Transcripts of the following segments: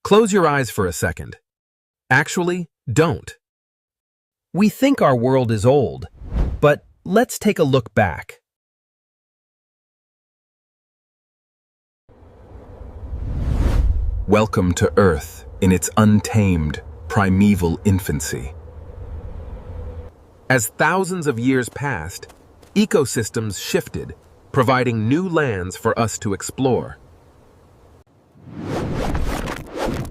Close your eyes for a second. Actually, don't. We think our world is old, but let's take a look back. Welcome to Earth in its untamed, primeval infancy. As thousands of years passed, ecosystems shifted, providing new lands for us to explore.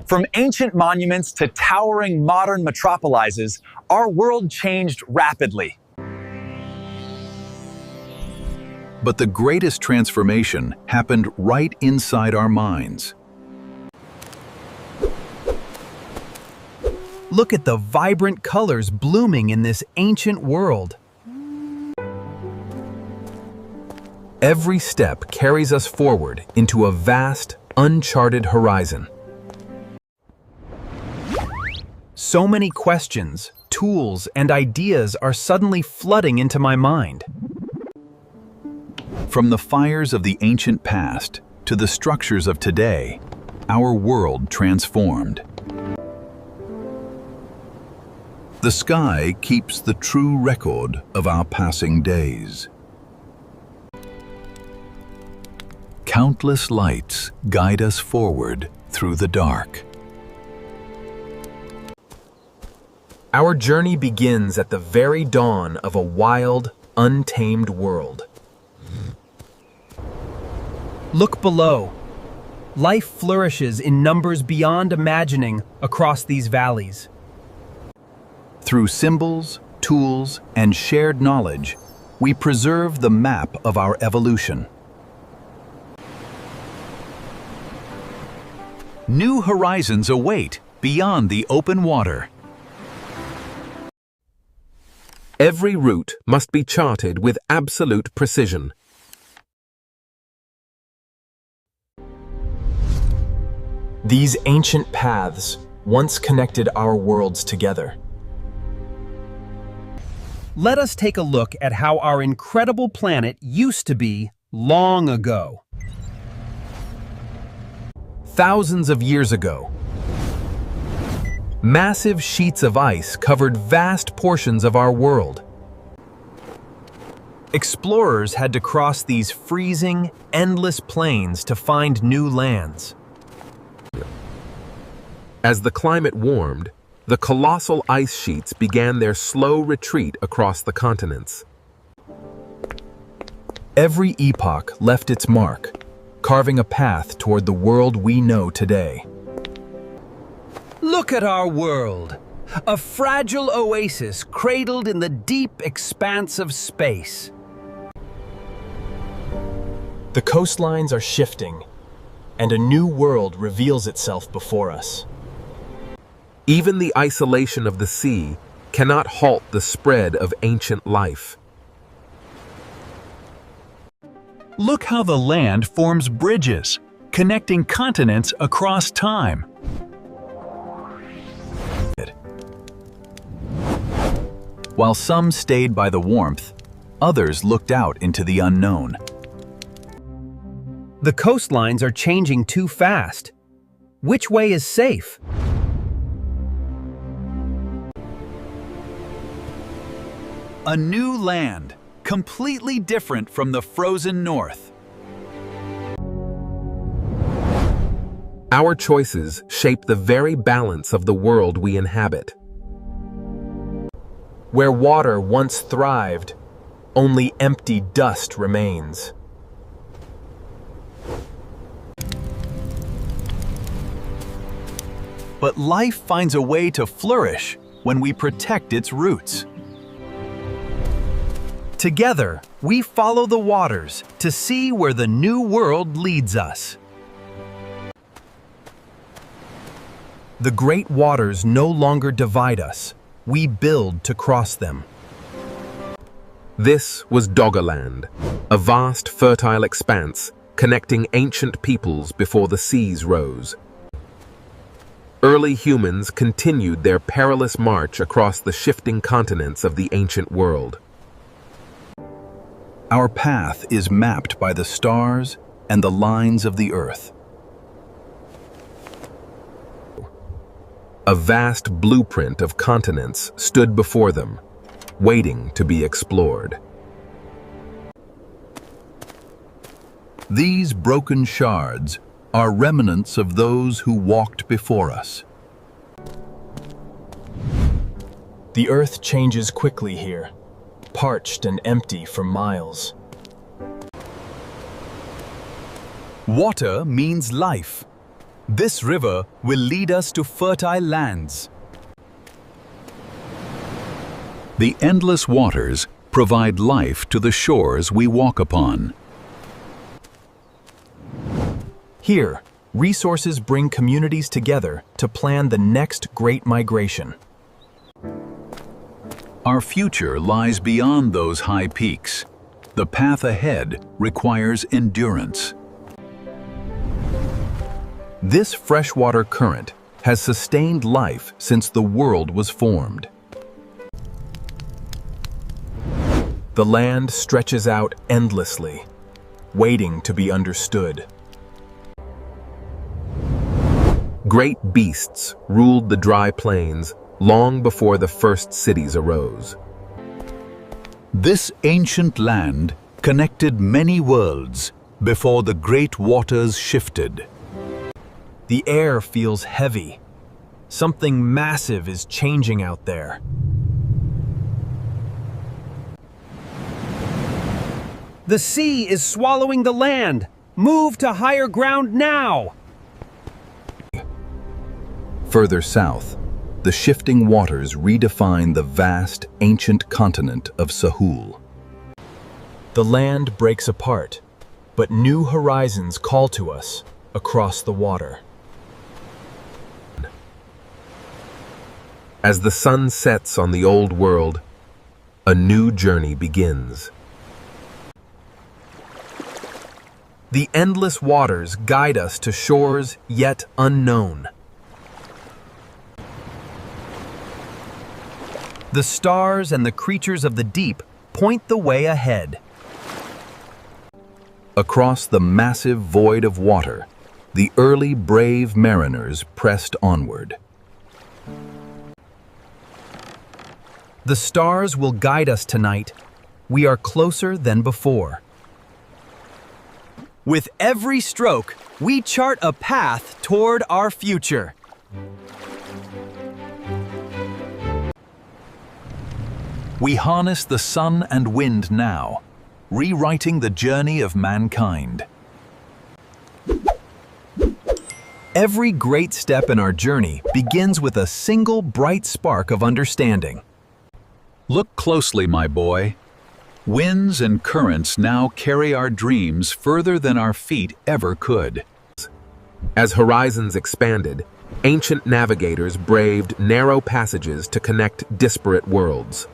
From ancient monuments to towering modern metropolises, our world changed rapidly. But the greatest transformation happened right inside our minds. Look at the vibrant colors blooming in this ancient world. Every step carries us forward into a vast, uncharted horizon. So many questions, tools, and ideas are suddenly flooding into my mind. From the fires of the ancient past to the structures of today, our world transformed. The sky keeps the true record of our passing days. Countless lights guide us forward through the dark. Our journey begins at the very dawn of a wild, untamed world. Look below. Life flourishes in numbers beyond imagining across these valleys. Through symbols, tools, and shared knowledge, we preserve the map of our evolution. New horizons await beyond the open water. Every route must be charted with absolute precision. These ancient paths once connected our worlds together. Let us take a look at how our incredible planet used to be long ago. Thousands of years ago, massive sheets of ice covered vast portions of our world. Explorers had to cross these freezing, endless plains to find new lands. As the climate warmed, the colossal ice sheets began their slow retreat across the continents. Every epoch left its mark, carving a path toward the world we know today. Look at our world, a fragile oasis cradled in the deep expanse of space. The coastlines are shifting, and a new world reveals itself before us. Even the isolation of the sea cannot halt the spread of ancient life. Look how the land forms bridges, connecting continents across time. While some stayed by the warmth, others looked out into the unknown. The coastlines are changing too fast. Which way is safe? A new land, completely different from the frozen north. Our choices shape the very balance of the world we inhabit. Where water once thrived, only empty dust remains. But life finds a way to flourish when we protect its roots. Together, we follow the waters to see where the new world leads us. The great waters no longer divide us. We build to cross them. This was Doggerland, a vast, fertile expanse connecting ancient peoples before the seas rose. Early humans continued their perilous march across the shifting continents of the ancient world. Our path is mapped by the stars and the lines of the earth. A vast blueprint of continents stood before them, waiting to be explored. These broken shards are remnants of those who walked before us. The earth changes quickly here, parched and empty for miles. Water means life. This river will lead us to fertile lands. The endless waters provide life to the shores we walk upon. Here, resources bring communities together to plan the next great migration. Our future lies beyond those high peaks. The path ahead requires endurance. This freshwater current has sustained life since the world was formed. The land stretches out endlessly, waiting to be understood. Great beasts ruled the dry plains long before the first cities arose. This ancient land connected many worlds before the great waters shifted. The air feels heavy. Something massive is changing out there. The sea is swallowing the land. Move to higher ground now! Further south, the shifting waters redefine the vast, ancient continent of Sahul. The land breaks apart, but new horizons call to us across the water. As the sun sets on the old world, a new journey begins. The endless waters guide us to shores yet unknown. The stars and the creatures of the deep point the way ahead. Across the massive void of water, the early brave mariners pressed onward. The stars will guide us tonight. We are closer than before. With every stroke, we chart a path toward our future. We harness the sun and wind now, rewriting the journey of mankind. Every great step in our journey begins with a single bright spark of understanding. Look closely, my boy. Winds and currents now carry our dreams further than our feet ever could. As horizons expanded, ancient navigators braved narrow passages to connect disparate worlds.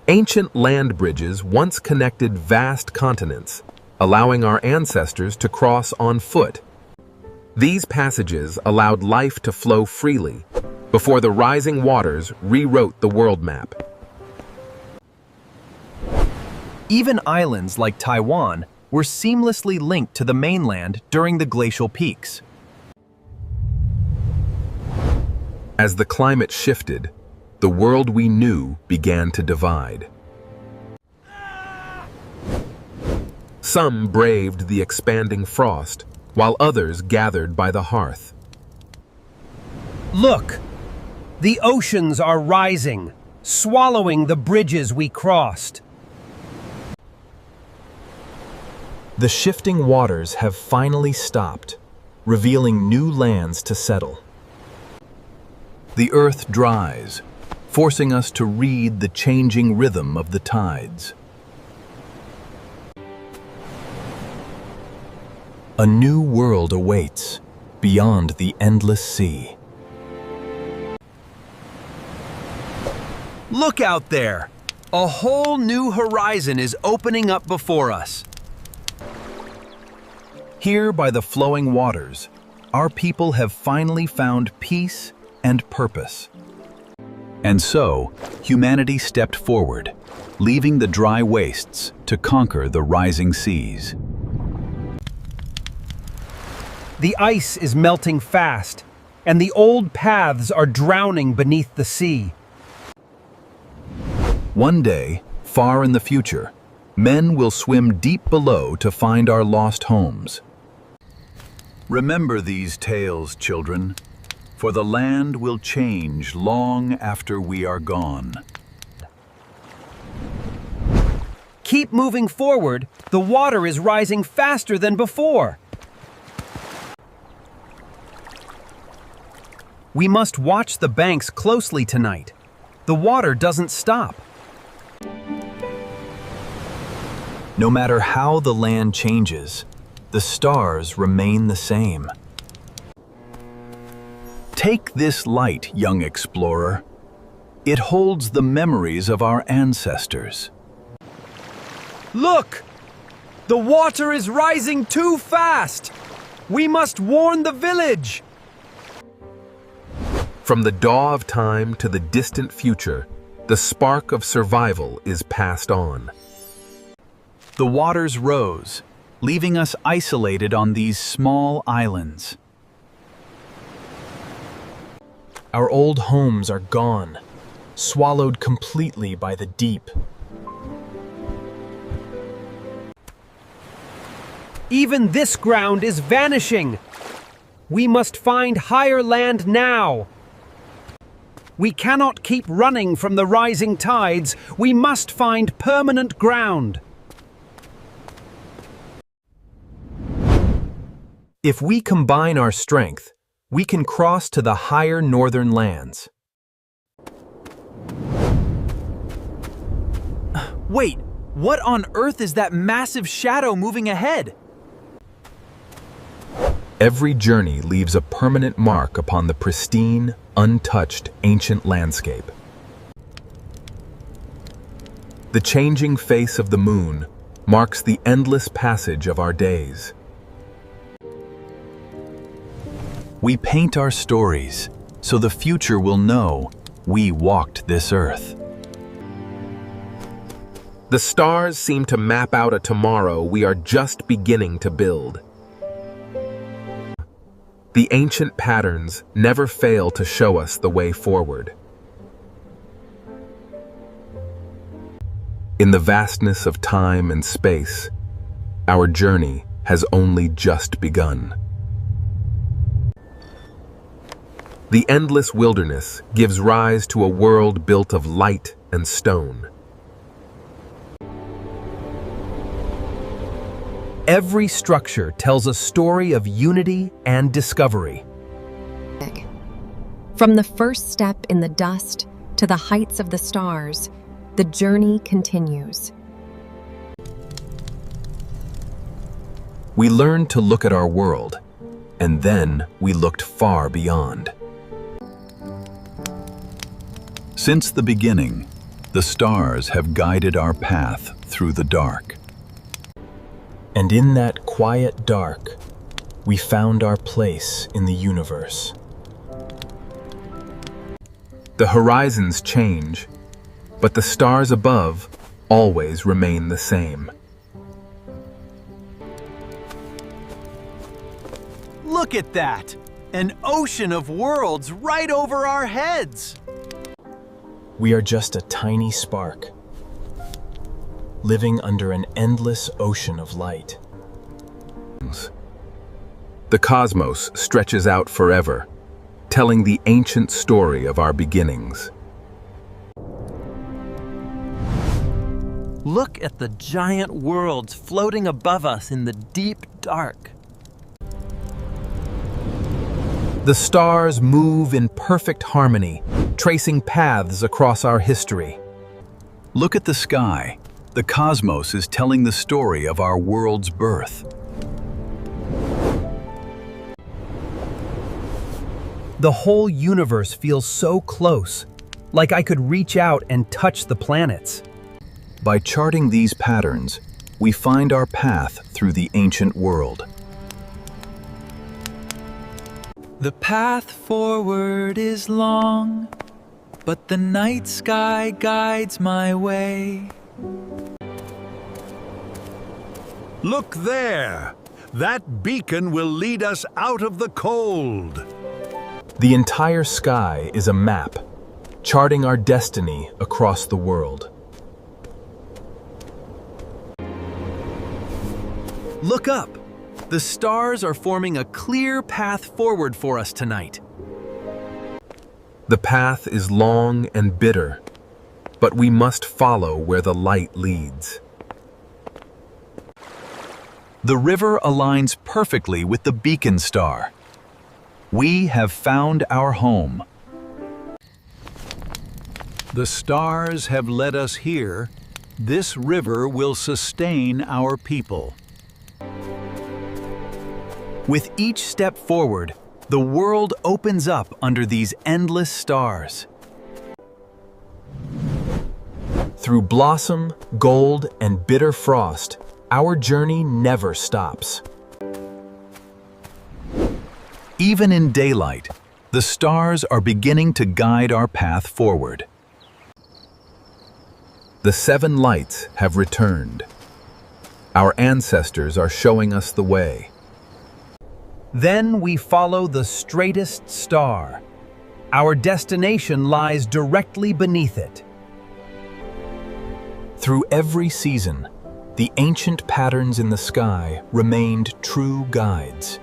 Ancient land bridges once connected vast continents, allowing our ancestors to cross on foot. These passages allowed life to flow freely before the rising waters rewrote the world map. Even islands like Taiwan were seamlessly linked to the mainland during the glacial peaks. As the climate shifted, the world we knew began to divide. Some braved the expanding frost, while others gathered by the hearth. Look! The oceans are rising, swallowing the bridges we crossed. The shifting waters have finally stopped, revealing new lands to settle. The earth dries, forcing us to read the changing rhythm of the tides. A new world awaits, beyond the endless sea. Look out there! A whole new horizon is opening up before us. Here by the flowing waters, our people have finally found peace and purpose. And so, humanity stepped forward, leaving the dry wastes to conquer the rising seas. The ice is melting fast, and the old paths are drowning beneath the sea. One day, far in the future, men will swim deep below to find our lost homes. Remember these tales, children, for the land will change long after we are gone. Keep moving forward. The water is rising faster than before. We must watch the banks closely tonight. The water doesn't stop. No matter how the land changes, the stars remain the same. Take this light, young explorer. It holds the memories of our ancestors. Look! The water is rising too fast! We must warn the village! From the dawn of time to the distant future, the spark of survival is passed on. The waters rose, leaving us isolated on these small islands. Our old homes are gone, swallowed completely by the deep. Even this ground is vanishing! We must find higher land now! We cannot keep running from the rising tides. We must find permanent ground. If we combine our strength, we can cross to the higher northern lands. Wait, what on earth is that massive shadow moving ahead? Every journey leaves a permanent mark upon the pristine, untouched ancient landscape. The changing face of the moon marks the endless passage of our days. We paint our stories so the future will know we walked this earth. The stars seem to map out a tomorrow we are just beginning to build. The ancient patterns never fail to show us the way forward. In the vastness of time and space, our journey has only just begun. The endless wilderness gives rise to a world built of light and stone. Every structure tells a story of unity and discovery. From the first step in the dust to the heights of the stars, the journey continues. We learned to look at our world, and then we looked far beyond. Since the beginning, the stars have guided our path through the dark. And in that quiet dark, we found our place in the universe. The horizons change, but the stars above always remain the same. Look at that! An ocean of worlds right over our heads! We are just a tiny spark, living under an endless ocean of light. The cosmos stretches out forever, telling the ancient story of our beginnings. Look at the giant worlds floating above us in the deep dark. The stars move in perfect harmony, tracing paths across our history. Look at the sky. The cosmos is telling the story of our world's birth. The whole universe feels so close, like I could reach out and touch the planets. By charting these patterns, we find our path through the ancient world. The path forward is long, but the night sky guides my way. Look there! That beacon will lead us out of the cold. The entire sky is a map, charting our destiny across the world. Look up! The stars are forming a clear path forward for us tonight. The path is long and bitter, but we must follow where the light leads. The river aligns perfectly with the beacon star. We have found our home. The stars have led us here. This river will sustain our people. With each step forward, the world opens up under these endless stars. Through blossom, gold, and bitter frost, our journey never stops. Even in daylight, the stars are beginning to guide our path forward. The 7 lights have returned. Our ancestors are showing us the way. Then we follow the straightest star. Our destination lies directly beneath it. Through every season, the ancient patterns in the sky remained true guides.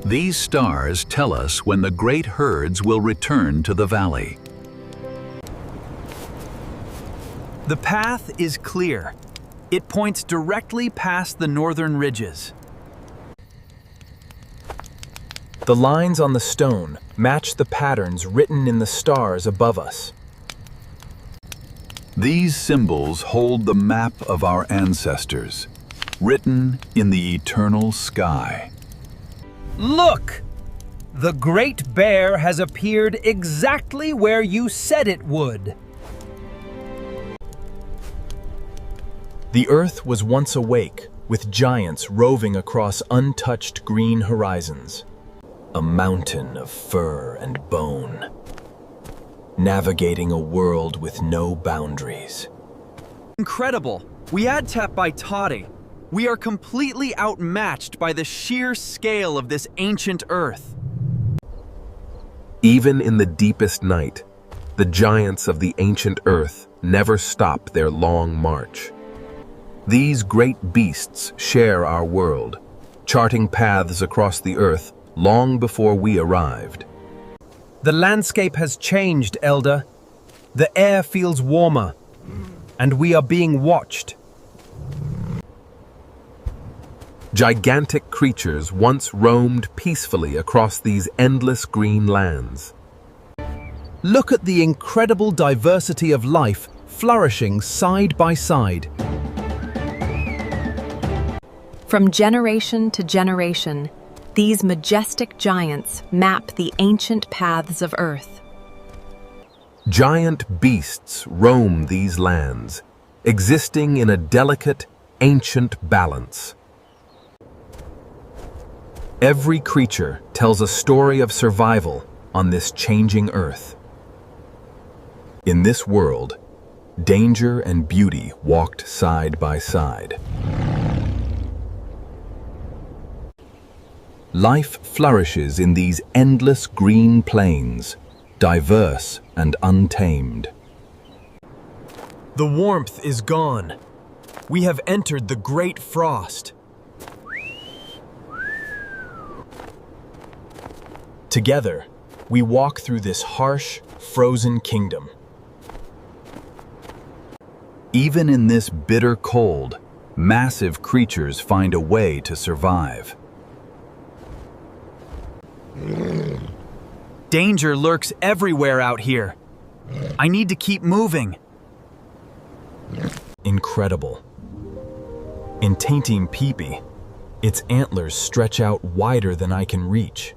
These stars tell us when the great herds will return to the valley. The path is clear. It points directly past the northern ridges. The lines on the stone match the patterns written in the stars above us. These symbols hold the map of our ancestors, written in the eternal sky. Look! The Great Bear has appeared exactly where you said it would. The earth was once awake, with giants roving across untouched green horizons. A mountain of fur and bone, navigating a world with no boundaries. Incredible! We had tap by Toddy. We are completely outmatched by the sheer scale of this ancient earth. Even in the deepest night, the giants of the ancient earth never stop their long march. These great beasts share our world, charting paths across the earth long before we arrived. The landscape has changed, Elder. The air feels warmer, and we are being watched. Gigantic creatures once roamed peacefully across these endless green lands. Look at the incredible diversity of life flourishing side by side. From generation to generation, these majestic giants map the ancient paths of Earth. Giant beasts roam these lands, existing in a delicate, ancient balance. Every creature tells a story of survival on this changing earth. In this world, danger and beauty walked side by side. Life flourishes in these endless green plains, diverse and untamed. The warmth is gone. We have entered the great frost. Together, we walk through this harsh, frozen kingdom. Even in this bitter cold, massive creatures find a way to survive. Danger lurks everywhere out here. I need to keep moving. Incredible. In Tainting Peepee, its antlers stretch out wider than I can reach.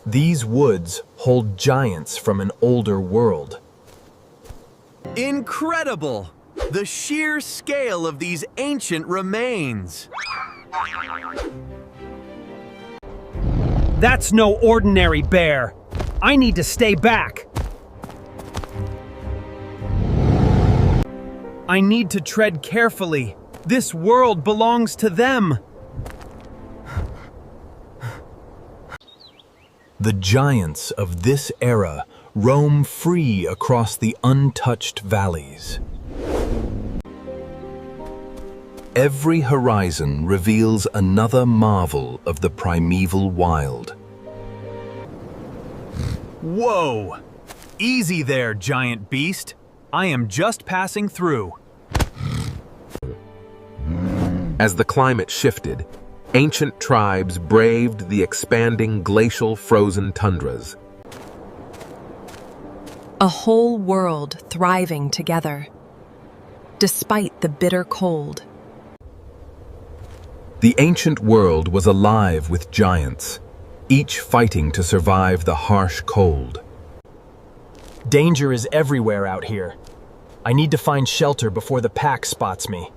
These woods hold giants from an older world. Incredible! The sheer scale of these ancient remains. That's no ordinary bear. I need to stay back. I need to tread carefully. This world belongs to them. The giants of this era roam free across the untouched valleys. Every horizon reveals another marvel of the primeval wild. Whoa! Easy there, giant beast. I am just passing through. As the climate shifted, ancient tribes braved the expanding glacial frozen tundras. A whole world thriving together, despite the bitter cold. The ancient world was alive with giants, each fighting to survive the harsh cold. Danger is everywhere out here. I need to find shelter before the pack spots me.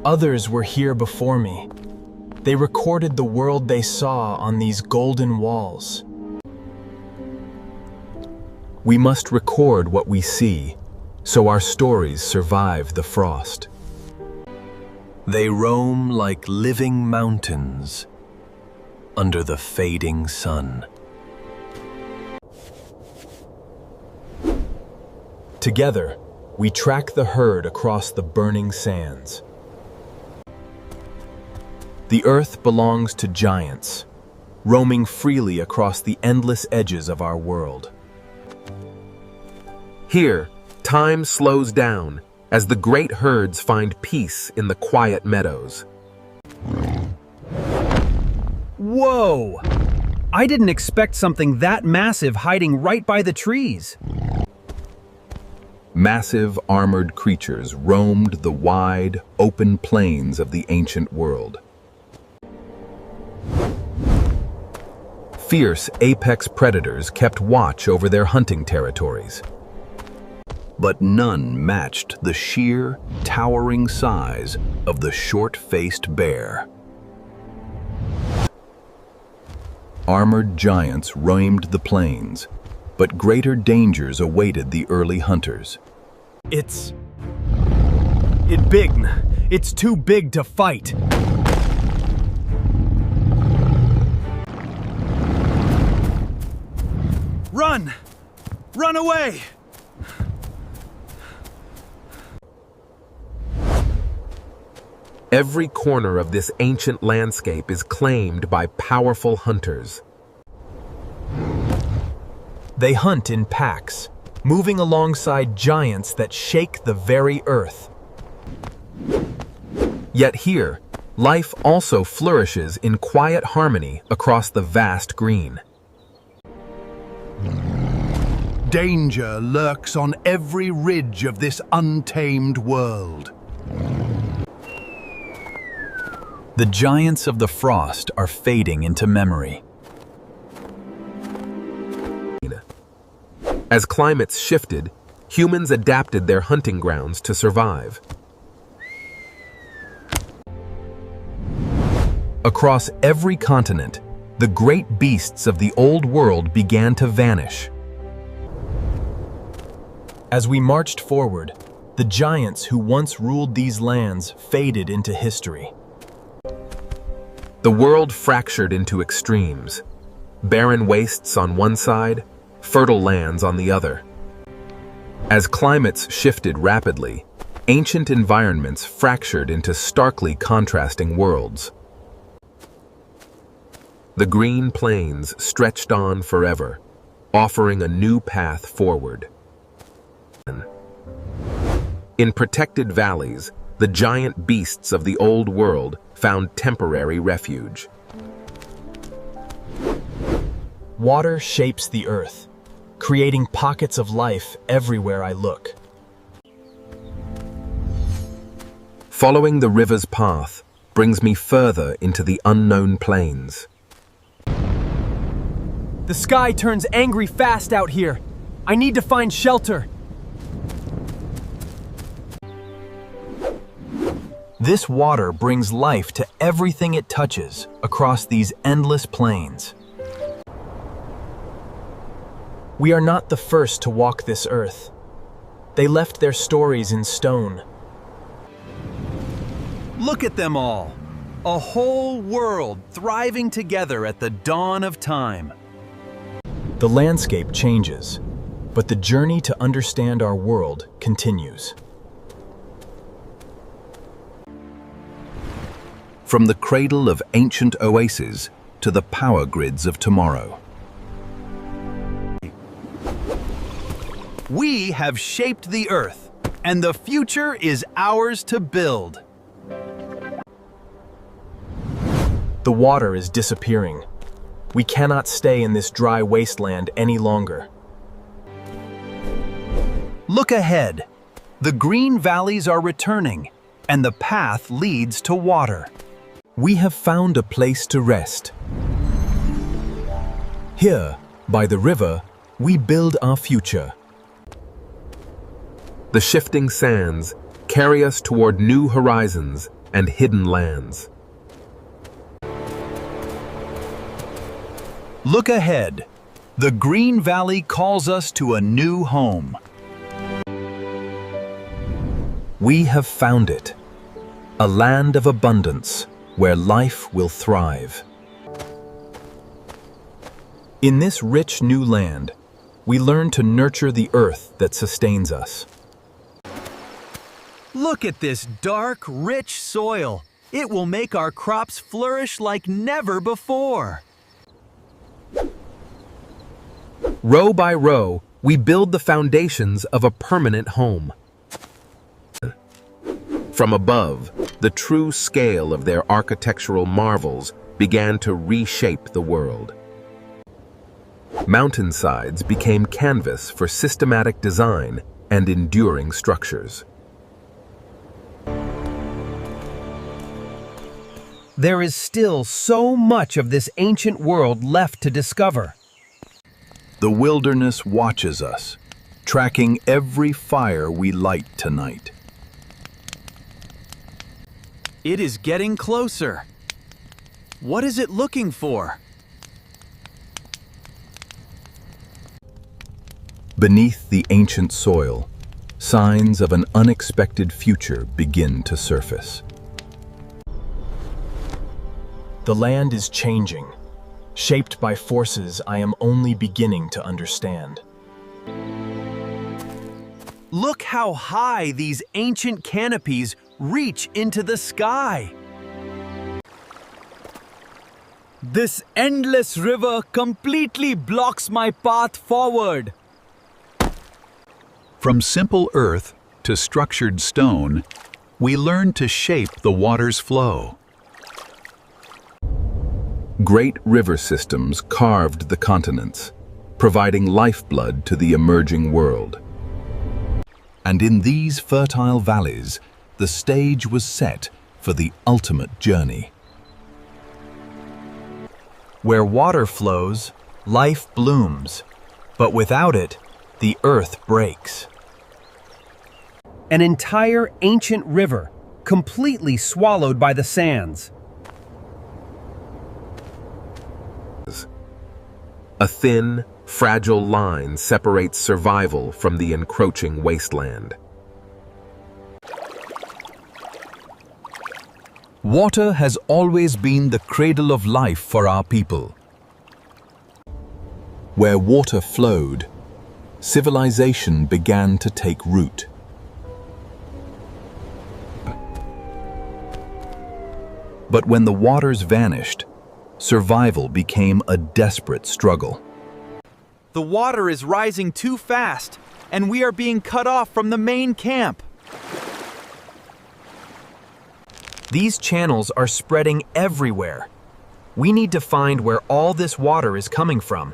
Others were here before me. They recorded the world they saw on these golden walls. We must record what we see, so our stories survive the frost. They roam like living mountains under the fading sun. Together, we track the herd across the burning sands. The earth belongs to giants, roaming freely across the endless edges of our world. Here, time slows down as the great herds find peace in the quiet meadows. Whoa! I didn't expect something that massive hiding right by the trees. Massive armored creatures roamed the wide, open plains of the ancient world. Fierce apex predators kept watch over their hunting territories. But none matched the sheer, towering size of the short-faced bear. Armored giants roamed the plains, but greater dangers awaited the early hunters. It's too big to fight. Run! Run away! Every corner of this ancient landscape is claimed by powerful hunters. They hunt in packs, moving alongside giants that shake the very earth. Yet here, life also flourishes in quiet harmony across the vast green. Danger lurks on every ridge of this untamed world. The giants of the frost are fading into memory. As climates shifted, humans adapted their hunting grounds to survive. Across every continent, the great beasts of the old world began to vanish. As we marched forward, the giants who once ruled these lands faded into history. The world fractured into extremes: barren wastes on one side, fertile lands on the other. As climates shifted rapidly, ancient environments fractured into starkly contrasting worlds. The green plains stretched on forever, offering a new path forward. In protected valleys, the giant beasts of the old world found temporary refuge. Water shapes the earth, creating pockets of life everywhere I look. Following the river's path brings me further into the unknown plains. The sky turns angry fast out here. I need to find shelter. This water brings life to everything it touches across these endless plains. We are not the first to walk this earth. They left their stories in stone. Look at them all. A whole world thriving together at the dawn of time. The landscape changes, but the journey to understand our world continues. From the cradle of ancient oases to the power grids of tomorrow. We have shaped the Earth, and the future is ours to build. The water is disappearing. We cannot stay in this dry wasteland any longer. Look ahead. The green valleys are returning, and the path leads to water. We have found a place to rest. Here, by the river, we build our future. The shifting sands carry us toward new horizons and hidden lands. Look ahead. The Green Valley calls us to a new home. We have found it, a land of abundance where life will thrive. In this rich new land, we learn to nurture the earth that sustains us. Look at this dark, rich soil. It will make our crops flourish like never before. Row by row, we build the foundations of a permanent home. From above, the true scale of their architectural marvels began to reshape the world. Mountainsides became canvas for systematic design and enduring structures. There is still so much of this ancient world left to discover. The wilderness watches us, tracking every fire we light tonight. It is getting closer. What is it looking for? Beneath the ancient soil, signs of an unexpected future begin to surface. The land is changing, shaped by forces I am only beginning to understand. Look how high these ancient canopies reach into the sky. This endless river completely blocks my path forward. From simple earth to structured stone, we learn to shape the water's flow. Great river systems carved the continents, providing lifeblood to the emerging world. And in these fertile valleys, the stage was set for the ultimate journey. Where water flows, life blooms, but without it, the earth breaks. An entire ancient river, completely swallowed by the sands. A thin, fragile line separates survival from the encroaching wasteland. Water has always been the cradle of life for our people. Where water flowed, civilization began to take root. But when the waters vanished, survival became a desperate struggle. The water is rising too fast, and we are being cut off from the main camp. These channels are spreading everywhere. We need to find where all this water is coming from.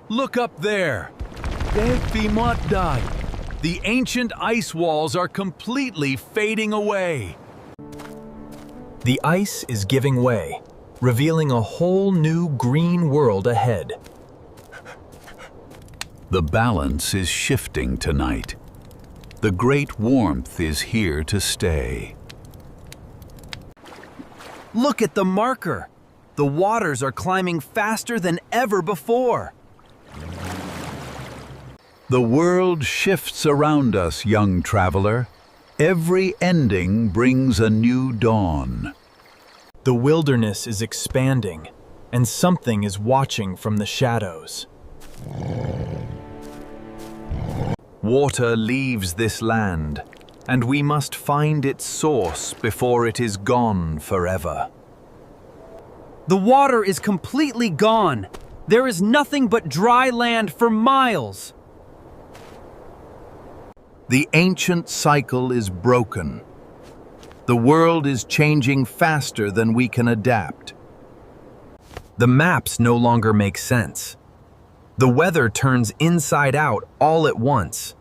Look up there. The ancient ice walls are completely fading away. The ice is giving way, revealing a whole new green world ahead. The balance is shifting tonight. The great warmth is here to stay. Look at the marker. The waters are climbing faster than ever before. The world shifts around us, young traveler. Every ending brings a new dawn. The wilderness is expanding, and something is watching from the shadows. Water leaves this land, and we must find its source before it is gone forever. The water is completely gone. There is nothing but dry land for miles. The ancient cycle is broken. The world is changing faster than we can adapt. The maps no longer make sense. The weather turns inside out all at once.